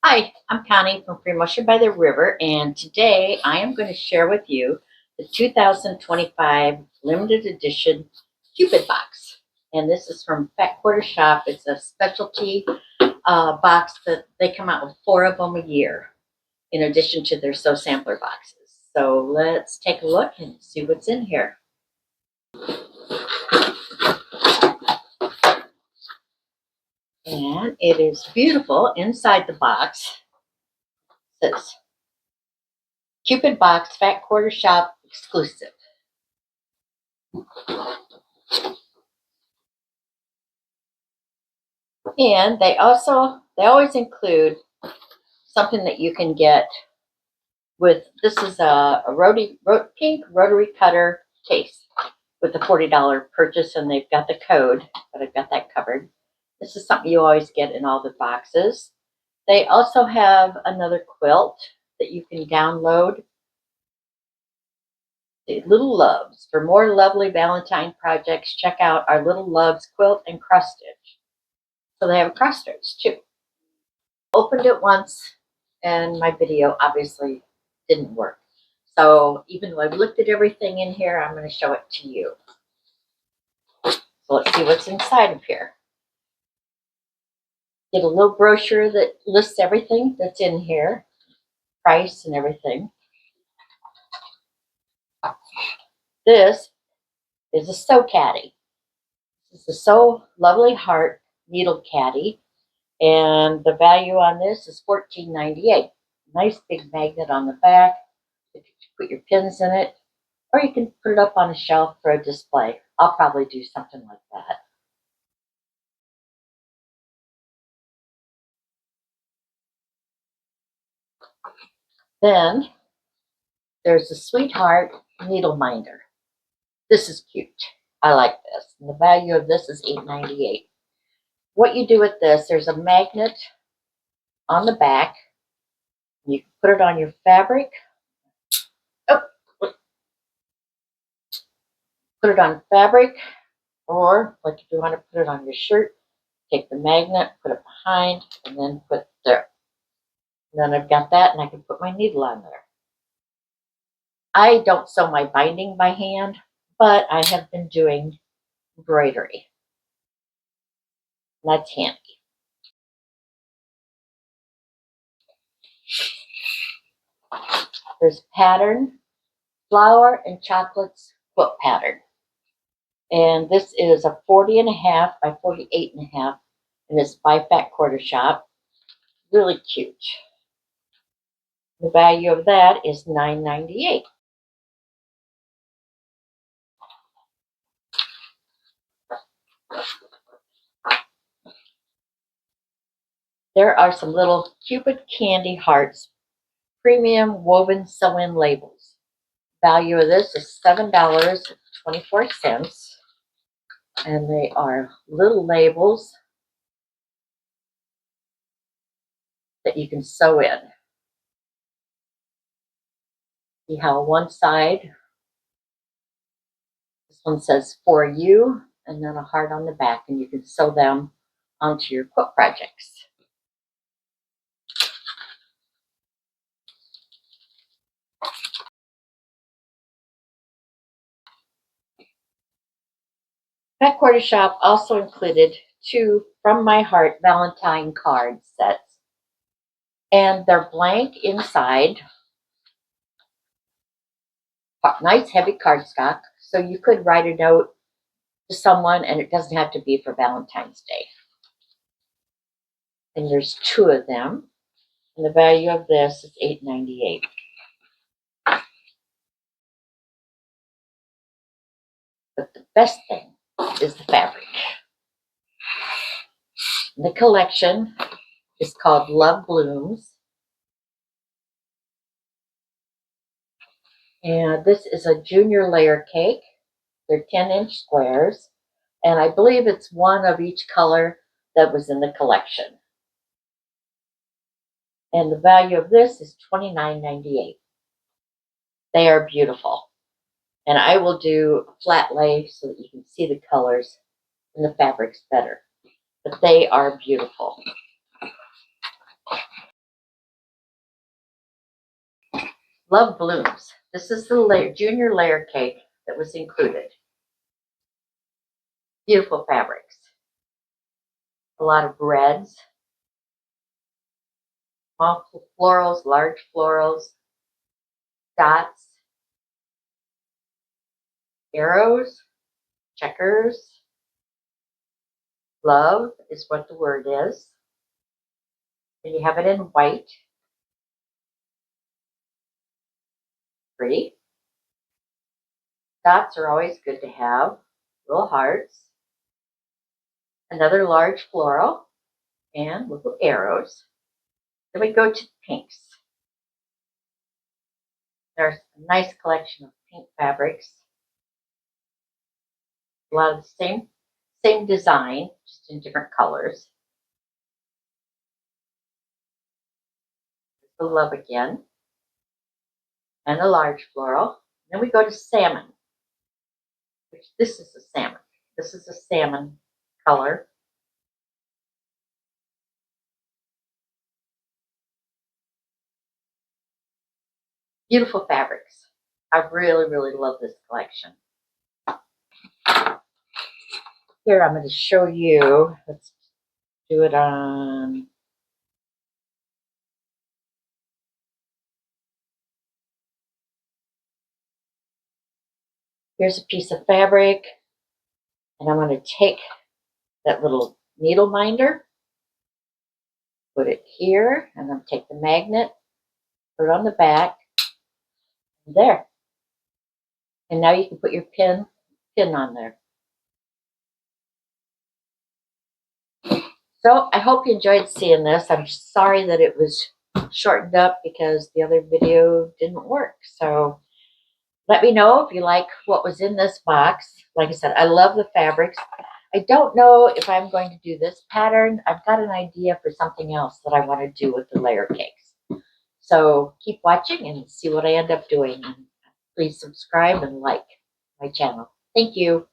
Hi, I'm Connie from Free Motion by the River, and today I am going to share with you the 2025 limited edition Cupid Box. And this is from Fat Quarter Shop. It's a specialty box that they come out with 4 of them a year, in addition to their So Sampler boxes. So let's take a look and see what's in here. And it is beautiful inside the box. It says Cupid Box Fat Quarter Shop exclusive. And they always include something that you can get with. This is a pink rotary cutter case with a $40 purchase, and they've got the code, but I've got that covered. This is something you always get in all the boxes. They also have another quilt that you can download. The Little Loves. For more lovely Valentine projects, check out our Little Loves quilt and cross stitch. So they have a cross stitch too. Opened it once, and my video obviously didn't work. So even though I've looked at everything in here, I'm going to show it to you. So let's see what's inside of here. Get a little brochure that lists everything that's in here, price and everything. This is a sew caddy. This is a So Lovely Heart needle caddy, and the value on this is $14.98. Nice big magnet on the back. You can put your pins in it, or you can put it up on a shelf for a display. I'll probably do something like that. Then there's a Sweetheart needle minder. This is cute. I like this. And the value of this is $8.98. What you do with this, there's a magnet on the back. You can put it on your fabric. Oh, put it on fabric, or like if you want to put it on your shirt, take the magnet, put it behind, and then put there. And then I've got that, and I can put my needle on there. I don't sew my binding by hand, but I have been doing embroidery. And that's handy. There's a pattern, flower and chocolates quilt pattern. And this is a 40.5 by 48.5, and it's by Fat Quarter Shop. Really cute. The value of that is $9.98. There are some little Cupid candy hearts, premium woven sew-in labels. Value of this is $7.24, and they are little labels that you can sew in. See how one side, this one says for you, and then a heart on the back, and you can sew them onto your quilt projects. Fat Quarter Shop also included 2 From My Heart Valentine card sets, and they're blank inside. Nice heavy cardstock, so you could write a note to someone, and it doesn't have to be for Valentine's Day. And there's 2 of them, and the value of this is $8.98. But the best thing is the fabric. The collection is called Love Blooms. And this is a junior layer cake. They're 10-inch squares. And I believe it's one of each color that was in the collection. And the value of this is $29.98. They are beautiful. And I will do a flat lay so that you can see the colors and the fabrics better. But they are beautiful. Love blooms. This is the junior layer cake that was included. Beautiful fabrics. A lot of reds. Small florals, large florals, dots, arrows, checkers. Love is what the word is. And you have it in white. Pretty. Dots are always good to have. Little hearts. Another large floral. And little arrows. Then we go to pinks. There's a nice collection of pink fabrics. A lot of the same design, just in different colors. The love again. And a large floral. Then we go to salmon. Which this is a salmon. This is a salmon color. Beautiful fabrics. I really, really love this collection. Here, I'm going to show you. Let's do it on. Here's a piece of fabric. And I'm going to take that little needle minder, put it here, and then take the magnet, put it on the back. There. And now you can put your pin on there. So I hope you enjoyed seeing this. I'm sorry that it was shortened up because the other video didn't work. So let me know if you like what was in this box. Like I said, I love the fabrics. I don't know if I'm going to do this pattern. I've got an idea for something else that I want to do with the layer cakes. So keep watching and see what I end up doing. And please subscribe and like my channel. Thank you.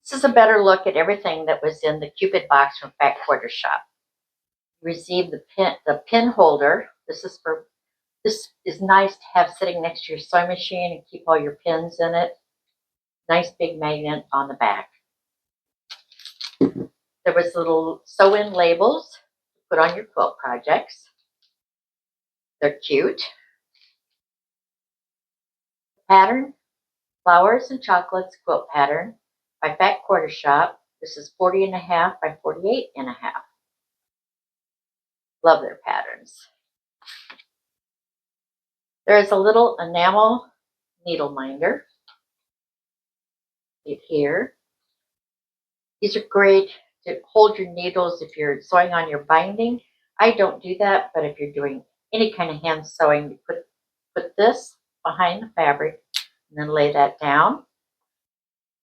This is a better look at everything that was in the Cupid box from Fat Quarter Shop. You received the pin holder. This is nice to have sitting next to your sewing machine and keep all your pins in it. Nice big magnet on the back. There was little sew-in labels to put on your quilt projects. They're cute. Pattern, Flowers and Chocolates quilt pattern by Fat Quarter Shop. This is 40.5 by 48.5. Love their patterns. There is a little enamel needle minder here. These are great to hold your needles if you're sewing on your binding. I don't do that, but if you're doing any kind of hand sewing, you put this behind the fabric and then lay that down.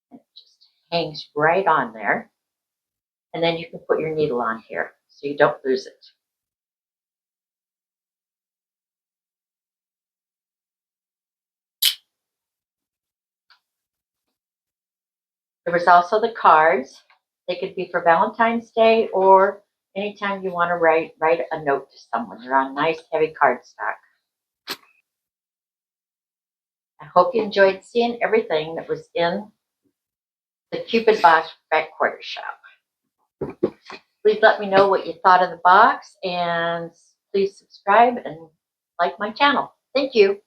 And it just hangs right on there. And then you can put your needle on here so you don't lose it. There was also the cards. They could be for Valentine's Day or anytime you want to write a note to someone. They're on nice heavy cardstock. I hope you enjoyed seeing everything that was in the Cupid Box Fat Quarter Shop. Please let me know what you thought of the box and please subscribe and like my channel. Thank you.